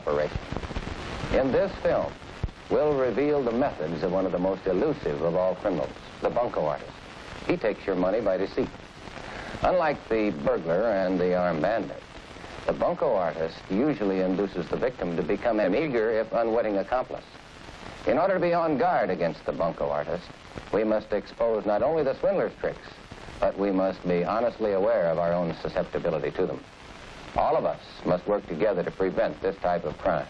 operation. In this film, we'll reveal the methods of one of the most elusive of all criminals, the bunco artist. He takes your money by deceit. Unlike the burglar and the armed bandit, the bunco artist usually induces the victim to become an eager, if unwitting, accomplice. In order to be on guard against the bunco artist, we must expose not only the swindler's tricks, but we must be honestly aware of our own susceptibility to them. All of us must work together to prevent this type of crime.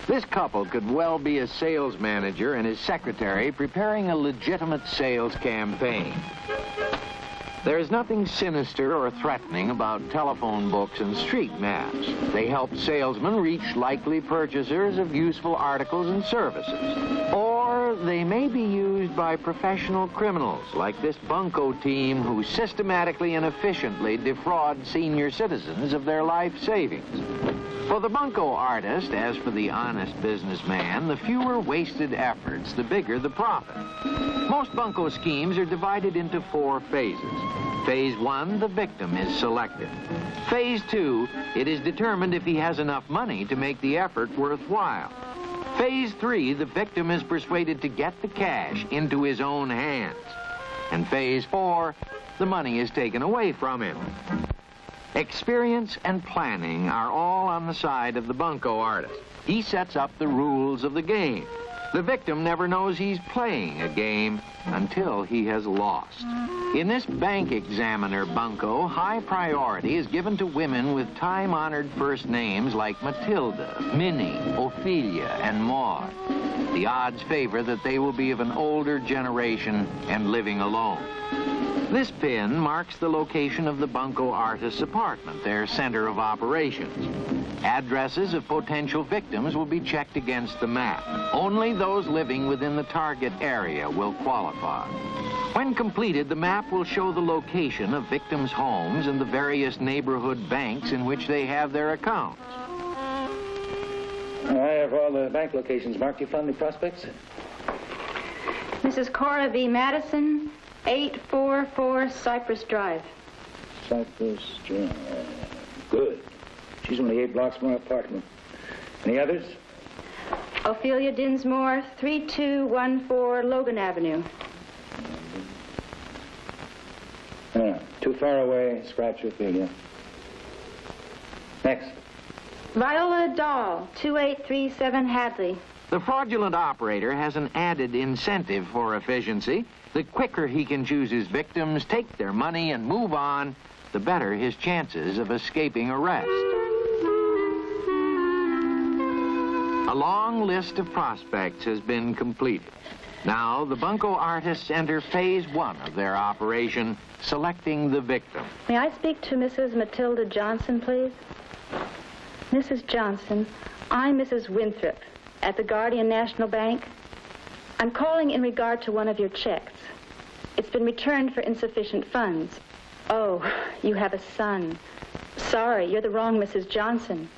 This couple could well be a sales manager and his secretary preparing a legitimate sales campaign. There is nothing sinister or threatening about telephone books and street maps. They help salesmen reach likely purchasers of useful articles and services. Or they may be used by professional criminals like this bunco team who systematically and efficiently defraud senior citizens of their life savings. For the bunco artist, as for the honest businessman, the fewer wasted efforts, the bigger the profit. Most bunco schemes are divided into 4 phases. Phase 1, the victim is selected. Phase 2, it is determined if he has enough money to make the effort worthwhile. Phase 3, the victim is persuaded to get the cash into his own hands. And Phase 4, the money is taken away from him. Experience and planning are all on the side of the bunco artist. He sets up the rules of the game. The victim never knows he's playing a game until he has lost. In this bank examiner bunco, high priority is given to women with time-honored first names like Matilda, Minnie, Ophelia, and Maud. The odds favor that they will be of an older generation and living alone. This pin marks the location of the bunco artist's apartment, their center of operations. Addresses of potential victims will be checked against the map. Only those living within the target area will qualify. When completed, the map will show the location of victims' homes and the various neighborhood banks in which they have their accounts. I have all the bank locations marked. You found the prospects? Mrs. Cora V. Madison, 844 Cypress Drive. Cypress Drive. Good. She's only 8 blocks from our apartment. Any others? Ophelia Dinsmore, 3214 Logan Avenue. Too far away. Scratch Ophelia. Next. Viola Dahl, 2837 Hadley. The fraudulent operator has an added incentive for efficiency. The quicker he can choose his victims, take their money, and move on, the better his chances of escaping arrest. A long list of prospects has been completed. Now, the bunco artists enter Phase 1 of their operation, selecting the victim. May I speak to Mrs. Matilda Johnson, please? Mrs. Johnson, I'm Mrs. Winthrop at the Guardian National Bank. I'm calling in regard to one of your checks. It's been returned for insufficient funds. Oh, you have a son. Sorry, you're the wrong Mrs. Johnson.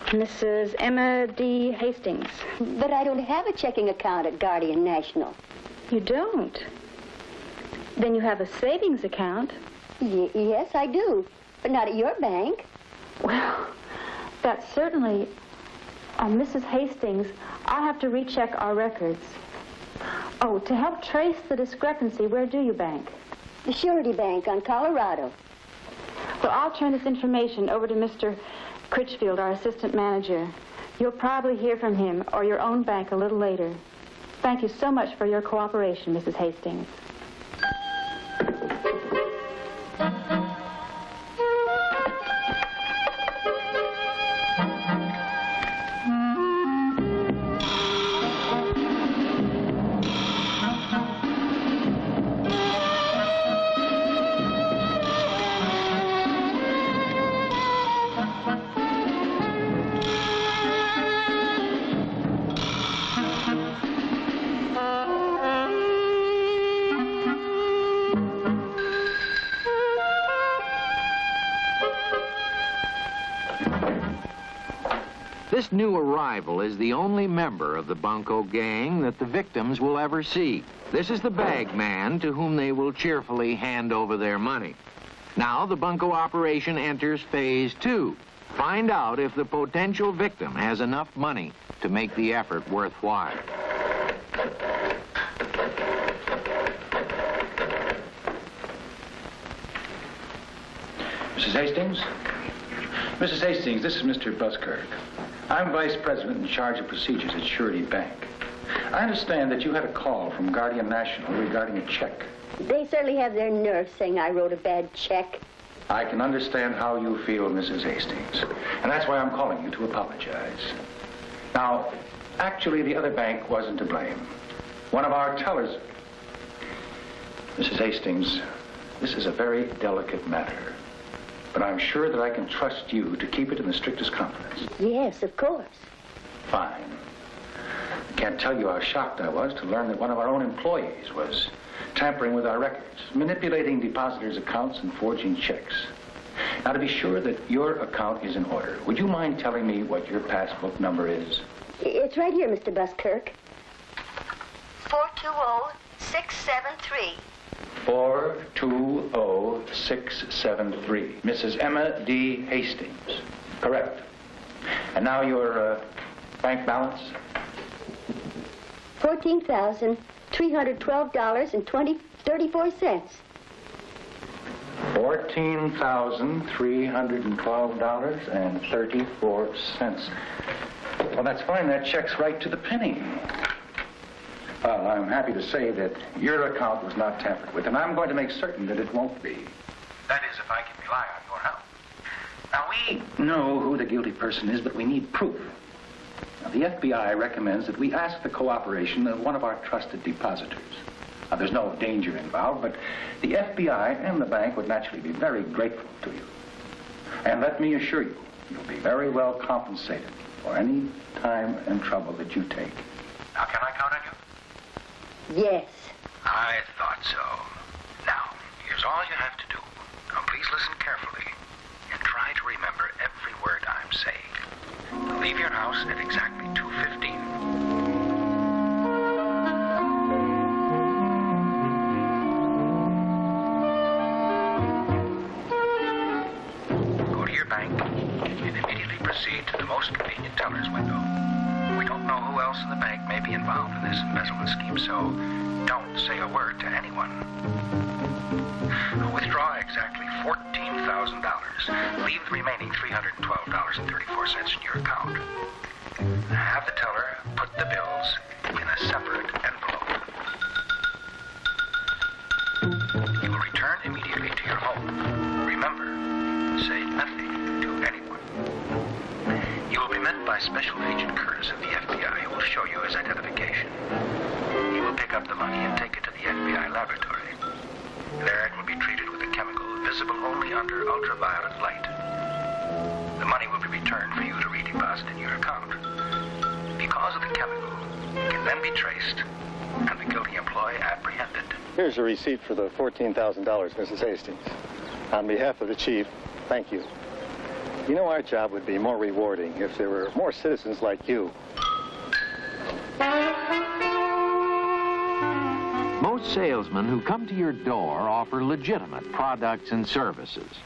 Mrs. Emma D. Hastings. But I don't have a checking account at Guardian National. You don't? Then you have a savings account. Yes, I do. But not at your bank. Well, that's certainly... Mrs. Hastings, I'll have to recheck our records. Oh, to help trace the discrepancy, where do you bank? The Surety Bank on Colorado. Well, I'll turn this information over to Mr. Critchfield, our assistant manager. You'll probably hear from him or your own bank a little later. Thank you so much for your cooperation, Mrs. Hastings. This new arrival is the only member of the Bunco gang that the victims will ever see. This is the bag man to whom they will cheerfully hand over their money. Now the Bunco operation enters phase 2. Find out if the potential victim has enough money to make the effort worthwhile. Mrs. Hastings? Mrs. Hastings, this is Mr. Buskirk. I'm Vice President in charge of procedures at Surety Bank. I understand that you had a call from Guardian National regarding a check. They certainly have their nerve saying I wrote a bad check. I can understand how you feel, Mrs. Hastings, and that's why I'm calling you to apologize. Now, actually, the other bank wasn't to blame. One of our tellers... Mrs. Hastings, this is a very delicate matter, but I'm sure that I can trust you to keep it in the strictest confidence. Yes, of course. Fine. I can't tell you how shocked I was to learn that one of our own employees was tampering with our records, manipulating depositors' accounts and forging checks. Now, to be sure that your account is in order, would you mind telling me what your passbook number is? It's right here, Mr. Buskirk. 420673. 420673. Mrs. Emma D. Hastings. Correct. And now your bank balance? $14,312.34. $14,312.34. Well, that's fine. That checks right to the penny. Well, I'm happy to say that your account was not tampered with, and I'm going to make certain that it won't be. That is, if I can rely on your help. Now, we know who the guilty person is, but we need proof. Now, the FBI recommends that we ask the cooperation of one of our trusted depositors. Now, there's no danger involved, but the FBI and the bank would naturally be very grateful to you. And let me assure you, you'll be very well compensated for any time and trouble that you take. Now, can I count on you? Yes. I thought so. Now, here's all you have to do. Now, please listen carefully and try to remember every word I'm saying. Leave your house at exactly 2:15. Go to your bank and immediately proceed to the most convenient teller's window. We don't know who else in the bank may be involved in this embezzlement scheme, so don't say a word to anyone. Withdraw exactly $14,000. Leave the remaining $312.34 in your account. Have the teller put the bills in a separate envelope. You will return immediately to your home. Remember, say nothing to anyone. You will be met by Special Agent Curtis of the FBI, who will show you his identification. He will pick up the money and take it to the FBI laboratory. There it will be treated with a chemical visible only under ultraviolet light. The money will be returned for you to redeposit in your account. Because of the chemical, it can then be traced and the guilty employee apprehended. Here's a receipt for the $14,000, Mrs. Hastings. On behalf of the chief, thank you. You know, our job would be more rewarding if there were more citizens like you. Most salesmen who come to your door offer legitimate products and services.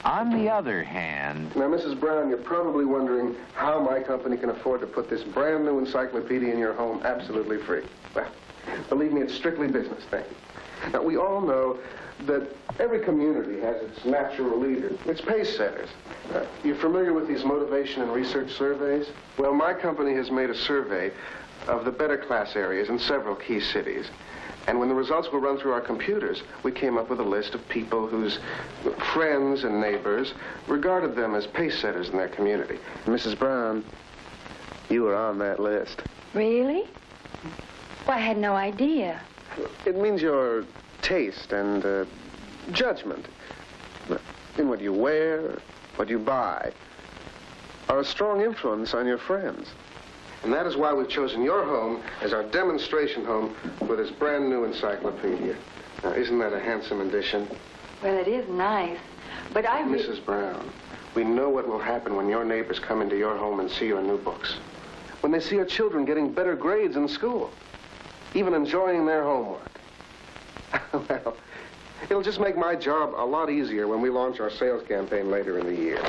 On the other hand... Now, Mrs. Brown, you're probably wondering how my company can afford to put this brand new encyclopedia in your home absolutely free. Well, believe me, it's strictly business, thank you. Now, we all know that every community has its natural leaders, its pace setters. You're familiar with these motivation and research surveys? Well, my company has made a survey of the better class areas in several key cities. And when the results were run through our computers, we came up with a list of people whose friends and neighbors regarded them as pace setters in their community. Mrs. Brown, you were on that list. Really? Well, I had no idea. It means your taste and judgment in what you wear, what you buy, are a strong influence on your friends. And that is why we've chosen your home as our demonstration home for this brand new encyclopedia. Now, isn't that a handsome addition? Well, it is nice, but Mrs. Brown, We know what will happen when your neighbors come into your home and see your new books. When they see your children getting better grades in school, even enjoying their homework. Well, it'll just make my job a lot easier when we launch our sales campaign later in the year.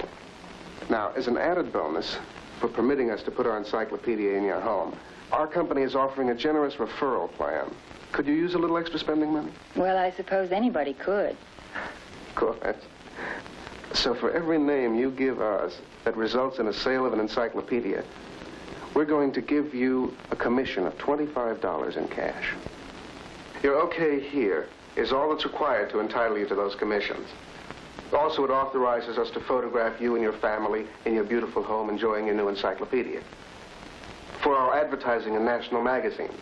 Now, as an added bonus for permitting us to put our encyclopedia in your home, our company is offering a generous referral plan. Could you use a little extra spending money? Well, I suppose anybody could. Of course. So for every name you give us that results in a sale of an encyclopedia, we're going to give you a commission of $25 in cash. Your okay here is all that's required to entitle you to those commissions. Also, it authorizes us to photograph you and your family in your beautiful home enjoying your new encyclopedia for our advertising in national magazines.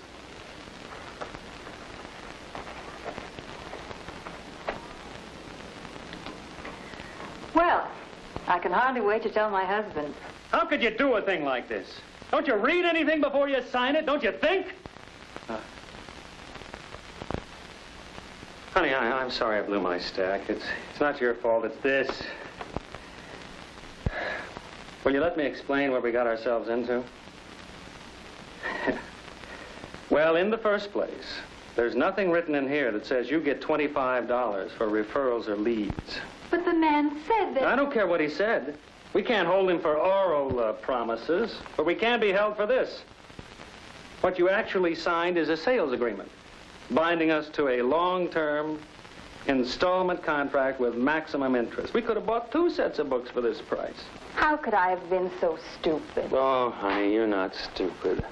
Well, I can hardly wait to tell my husband. How could you do a thing like this? Don't you read anything before you sign it? Don't you think? Honey, I'm sorry I blew my stack. It's not your fault. It's this. Will you let me explain what we got ourselves into? Well, in the first place, there's nothing written in here that says you get $25 for referrals or leads. But the man said that... I don't care what he said. We can't hold him for oral promises, but we can be held for this. What you actually signed is a sales agreement, binding us to a long-term installment contract with maximum interest. We could have bought 2 sets of books for this price. How could I have been so stupid? Oh, honey, you're not stupid.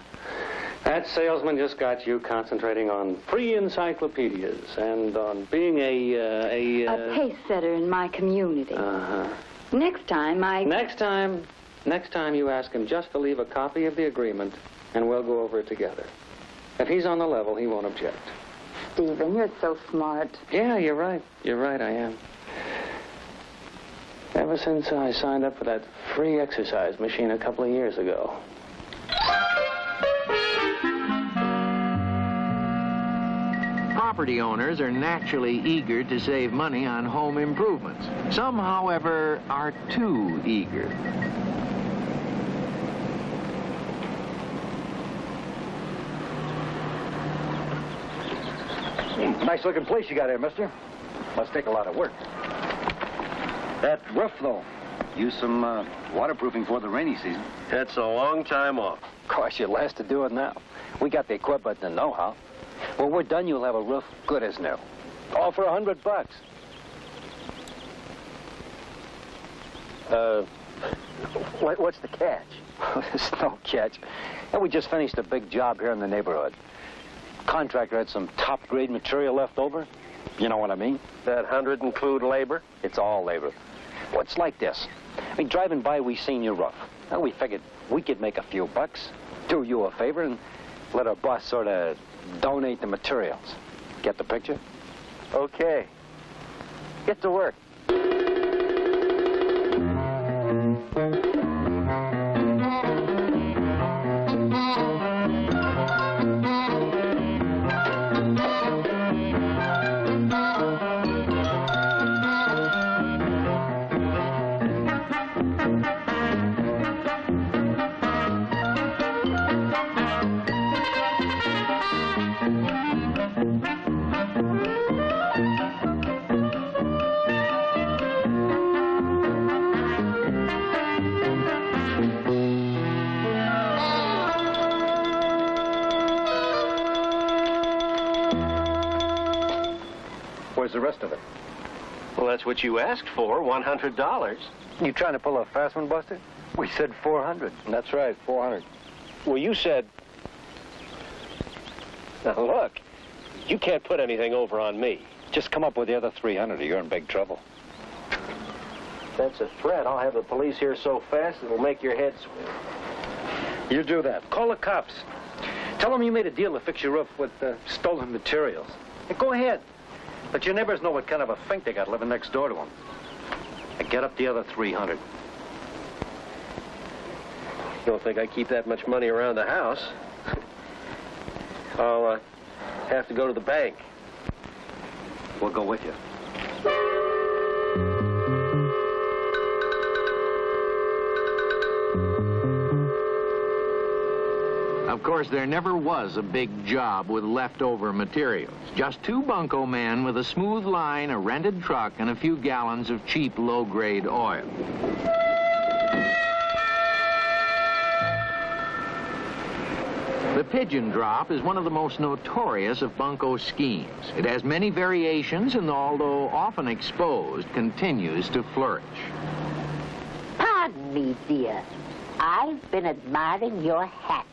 That salesman just got you concentrating on free encyclopedias and on being a pace setter in my community. Uh-huh. Next time, Next time you ask him just to leave a copy of the agreement, and we'll go over it together. If he's on the level, he won't object. Stephen, you're so smart. Yeah, you're right. You're right, I am. Ever since I signed up for that free exercise machine a couple of years ago. Property owners are naturally eager to save money on home improvements. Some, however, are too eager. Nice looking place you got here, mister. Must take a lot of work. That roof, though. Use some waterproofing for the rainy season. It's a long time off. Of course, you'll last to do it now. We got the equipment and the know-how. When we're done, you'll have a roof good as new. All for $100. What's the catch? There's no catch. And we just finished a big job here in the neighborhood. Contractor had some top-grade material left over. You know what I mean? That 100 include labor? It's all labor. Well, it's like this. I mean, driving by, we seen your roof. Well, we figured we could make a few bucks, do you a favor, and let our boss sort of donate the materials. Get the picture? Okay. Get to work. Where's the rest of it? Well, that's what you asked for, $100. You trying to pull a fast one, Buster? We said 400. That's right, 400. Well, you said... Now, look, you can't put anything over on me. Just come up with the other 300 or you're in big trouble. If that's a threat, I'll have the police here so fast it'll make your head swim. You do that. Call the cops. Tell them you made a deal to fix your roof with stolen materials. Hey, go ahead. But your neighbors know what kind of a fink they got living next door to them. And get up the other 300. You don't think I keep that much money around the house? I'll have to go to the bank. We'll go with you. course, there never was a big job with leftover materials. Just two bunco men with a smooth line, a rented truck, and a few gallons of cheap, low-grade oil. The pigeon drop is one of the most notorious of Bunco's schemes. It has many variations and, although often exposed, continues to flourish. Pardon me, dear. I've been admiring your hat.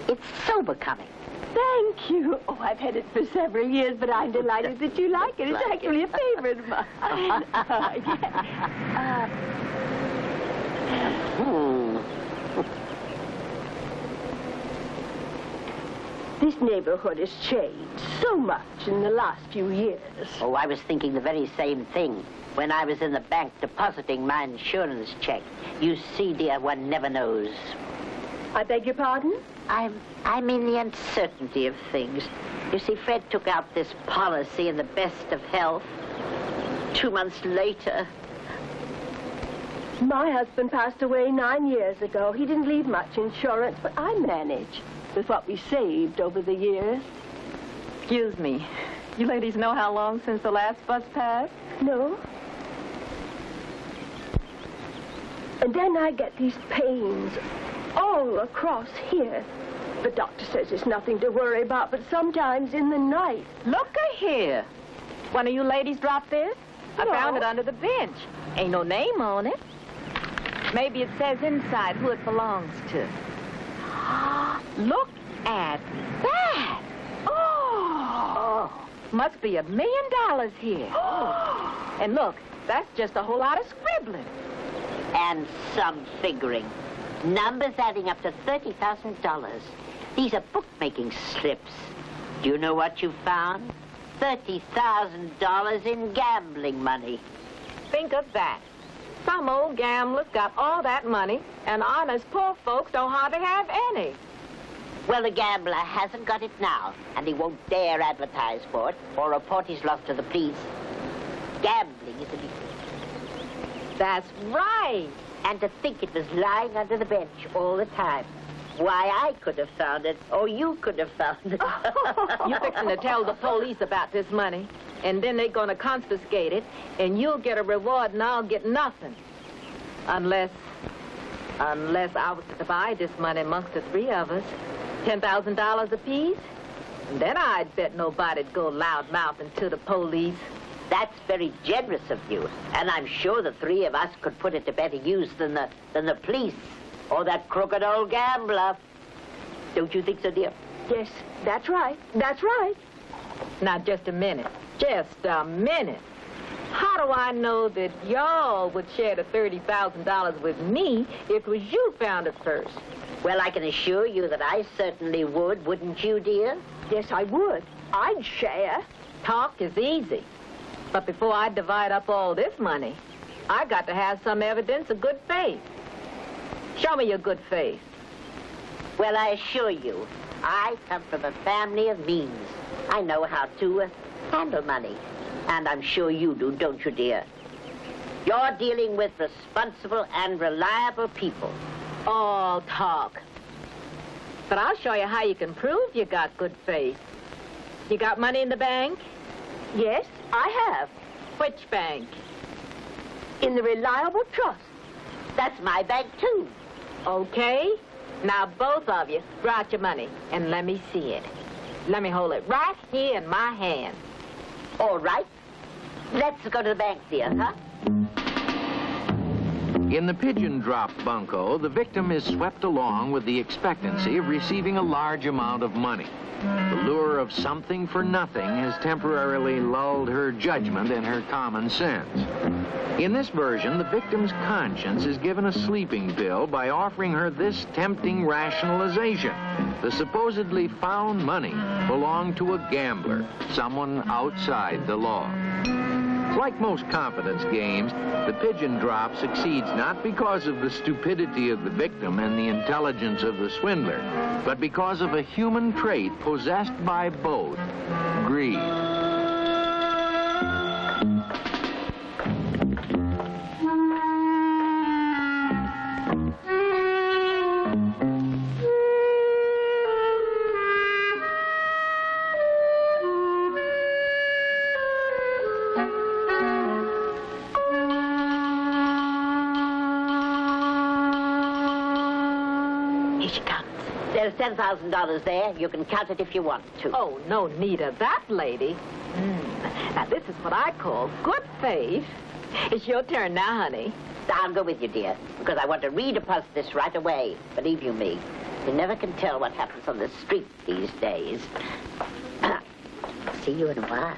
It's so becoming. Thank you. Oh, I've had it for several years, but I'm delighted that you like it. It's actually a favorite of mine. This neighborhood has changed so much in the last few years. Oh, I was thinking the very same thing when I was in the bank depositing my insurance check. You see, dear, one never knows. I beg your pardon? I mean the uncertainty of things. You see, Fred took out this policy in the best of health. 2 months later... My husband passed away 9 years ago. He didn't leave much insurance, but I managed with what we saved over the years. Excuse me. You ladies know how long since the last bus passed? No. And then I get these pains all across here. The doctor says it's nothing to worry about, but sometimes in the night... Look-a-here. One of you ladies dropped this? I found it under the bench. Ain't no name on it. Maybe it says inside who it belongs to. Look at that. Oh. Must be $1 million here. And look, that's just a whole lot of scribbling. And some figuring. Numbers adding up to $30,000. These are bookmaking slips. Do you know what you found? $30,000 in gambling money. Think of that. Some old gamblers got all that money, and honest poor folks don't hardly have any. Well, the gambler hasn't got it now, and he won't dare advertise for it or report his loss to the police. Gambling is illegal. That's right. And to think it was lying under the bench all the time. Why, I could have found it, or you could have found it. You fixing to tell the police about this money, and then they're going to confiscate it, and you'll get a reward and I'll get nothing. Unless I was to divide this money amongst the three of us, $10,000 apiece, and then I'd bet nobody'd go loud-mouthing to the police. That's very generous of you, and I'm sure the three of us could put it to better use than the police or that crooked old gambler. Don't you think so, dear? Yes, that's right. That's right. Now, just a minute. Just a minute. How do I know that y'all would share the $30,000 with me if it was you found it first? Well, I can assure you that I certainly would, wouldn't you, dear? Yes, I would. I'd share. Talk is easy. But before I divide up all this money, I got to have some evidence of good faith. Show me your good faith. Well, I assure you, I come from a family of means. I know how to handle money. And I'm sure you do, don't you, dear? You're dealing with responsible and reliable people. All talk. But I'll show you how you can prove you got good faith. You got money in the bank? Yes, I have. Which bank? In the Reliable Trust. That's my bank, too. Okay. Now, both of you, draw out your money and let me see it. Let me hold it right here in my hand. All right. Let's go to the bank, dear, huh? In the pigeon drop bunco, the victim is swept along with the expectancy of receiving a large amount of money. The lure of something for nothing has temporarily lulled her judgment and her common sense. In this version, the victim's conscience is given a sleeping pill by offering her this tempting rationalization. The supposedly found money belonged to a gambler, someone outside the law. Like most confidence games, the pigeon drop succeeds not because of the stupidity of the victim and the intelligence of the swindler, but because of a human trait possessed by both, greed. Here she comes. There's $10,000 there. You can count it if you want to. Oh, no need of that, lady. Now, this is what I call good faith. It's your turn now, honey. I'll go with you, dear, because I want to redeposit this right away. Believe you me, you never can tell what happens on the street these days. See you in a while.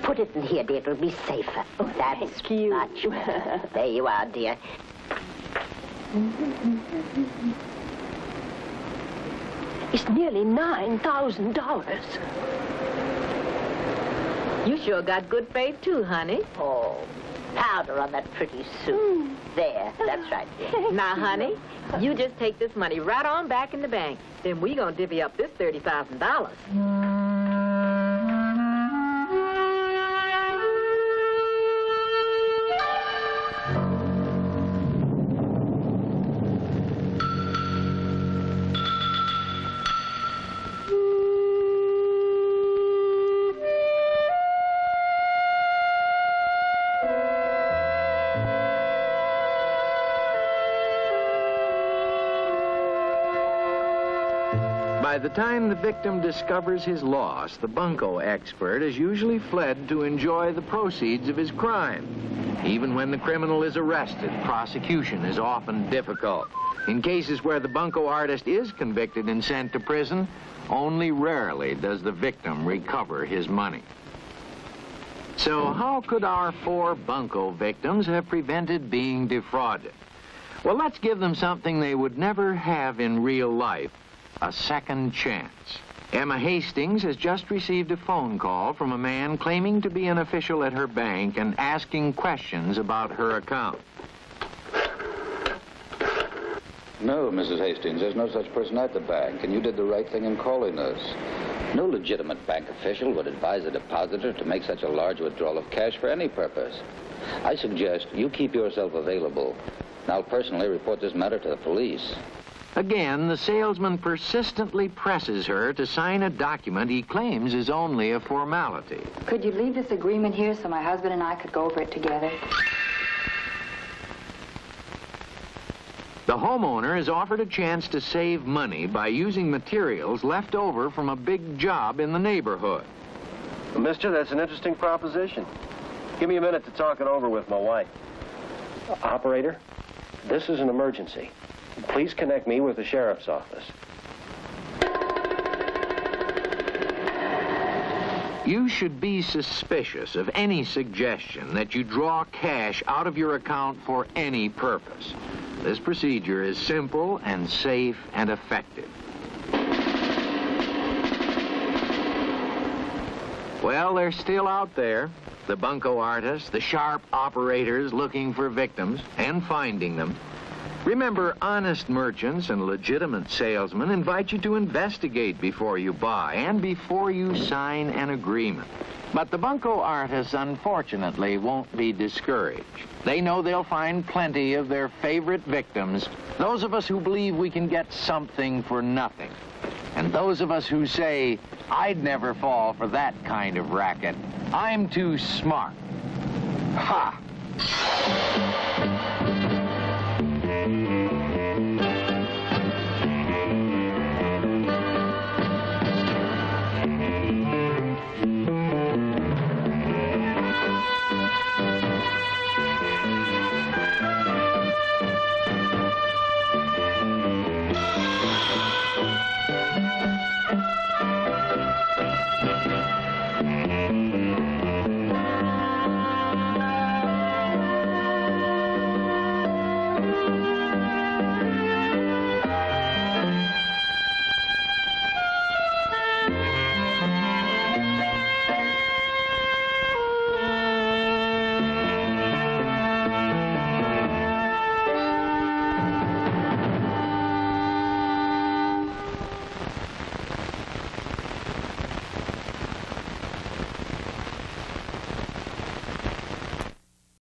Put it in here, dear. It'll be safer. Oh, that's cute. Much better. There you are, dear. It's nearly $9,000. You sure got good faith, too, honey. Oh, powder on that pretty suit. There, that's right, dear. Now, honey, you just take this money right on back in the bank. Then we gonna divvy up this $30,000. By the time the victim discovers his loss, the bunco expert has usually fled to enjoy the proceeds of his crime. Even when the criminal is arrested, prosecution is often difficult. In cases where the bunco artist is convicted and sent to prison, only rarely does the victim recover his money. So how could our 4 bunco victims have prevented being defrauded? Well, let's give them something they would never have in real life. A second chance. Emma Hastings has just received a phone call from a man claiming to be an official at her bank and asking questions about her account. No, Mrs. Hastings, there's no such person at the bank, and you did the right thing in calling us. No legitimate bank official would advise a depositor to make such a large withdrawal of cash for any purpose. I suggest you keep yourself available. And I'll personally report this matter to the police. Again, the salesman persistently presses her to sign a document he claims is only a formality. Could you leave this agreement here so my husband and I could go over it together? The homeowner is offered a chance to save money by using materials left over from a big job in the neighborhood. Mister, that's an interesting proposition. Give me a minute to talk it over with my wife. Operator, this is an emergency. Please connect me with the sheriff's office. You should be suspicious of any suggestion that you draw cash out of your account for any purpose. This procedure is simple and safe and effective. Well, they're still out there. The bunco artists, the sharp operators looking for victims and finding them. Remember, honest merchants and legitimate salesmen invite you to investigate before you buy and before you sign an agreement. But the bunco artists, unfortunately, won't be discouraged. They know they'll find plenty of their favorite victims, those of us who believe we can get something for nothing. And those of us who say, I'd never fall for that kind of racket. I'm too smart. Ha!